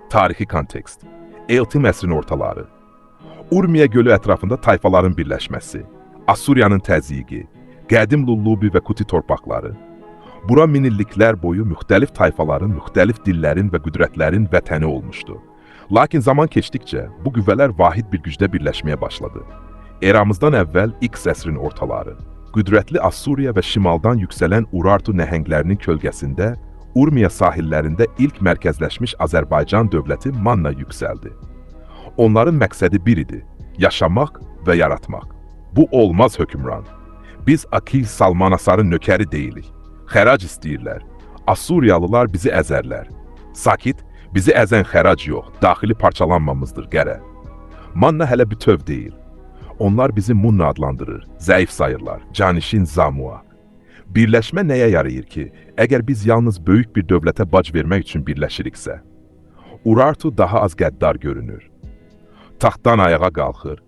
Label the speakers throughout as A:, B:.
A: Tarixi kontekst. Eltim əsrin ortaları. Urmiya gölü ətrafında tayfaların birləşməsi, Assuriyanın təzyiqi, qədim Lullubi və Kuti torpaqları. Bura minilliklər boyu müxtəlif tayfaların, müxtəlif dillərin və qüdrətlərin vətəni olmuşdu. Lakin zaman keçdikcə bu qüvvələr vahid bir gücdə birləşməyə başladı. Eramızdan əvvəl X əsrin ortaları. Qüdrətli Assuriya və şimaldan yüksələn Urartu nəhənglərinin kölgəsində Urmiya sahillərində ilk mərkəzləşmiş Azərbaycan dövləti Manna yüksəldi. Onların məqsədi bir idi: yaşamaq və yaratmaq. Bu olmaz hökümran. Biz Akil Salmanasarın nökəri deyilik. Xərac istəyirlər. Assuriyalılar bizi əzərlər. Sakit, bizi əzən xərac yox, daxili parçalanmamızdır qərə. Manna hələ bütöv deyil. Onlar bizi Munna adlandırır, zəif sayırlar, canişin Zamua. Birləşmə nəyə yarayır ki, əgər biz yalnız böyük bir dövlətə bac vermək üçün birləşiriksə? Urartu daha az qəddar görünür. Taxtdan ayağa qalxır.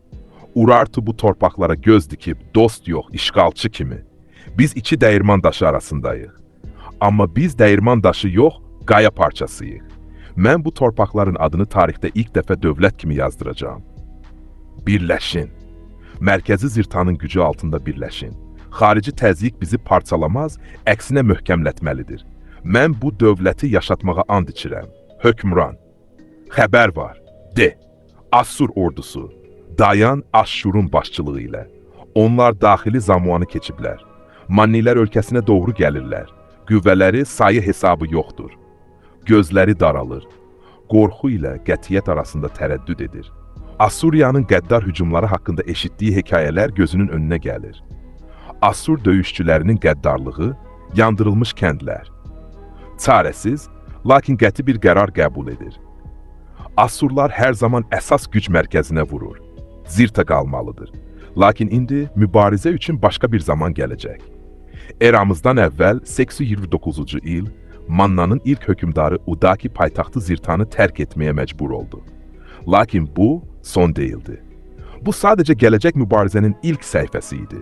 A: Urartu bu torpaqlara göz dikib, dost yox, işğalçı kimi. Biz iki dəyirman daşı arasındayıq. Amma biz dəyirman daşı yox, qaya parçasıyıq. Mən bu torpaqların adını tarixdə ilk dəfə dövlət kimi yazdıracağam. Birləşin. Mərkəzi Zirtanın gücü altında birləşin. Xarici təzyiq bizi parçalamaz, əksinə möhkəmlətməlidir. Mən bu dövləti yaşatmağa and içirəm. Hökmran. Xəbər var. De. Assur ordusu. Dayan Aşşurun başçılığı ilə. Onlar daxili Zamuanı keçiblər. Mannilər ölkəsinə doğru gəlirlər. Qüvvələri sayı hesabı yoxdur. Gözləri daralır. Qorxu ilə qətiyyət arasında tərəddüd edir. Assuriyanın qəddar hücumları haqqında eşitdiyi hekayələr gözünün önünə gəlir. Assur döyüşçülərinin qəddarlığı, yandırılmış kəndlər. Çarəsiz, lakin qəti bir qərar qəbul edir. Assurlar hər zaman əsas güc mərkəzinə vurur. Zirta qalmalıdır. Lakin indi mübarizə üçün başqa bir zaman gələcək. Eramızdan əvvəl 829-cu il Mannanın ilk hökümdarı Udaki paytaxtı Zirtanı tərk etməyə məcbur oldu. Lakin bu son değildi. Bu sadəcə gələcək mübarizənin ilk səhifəsi idi.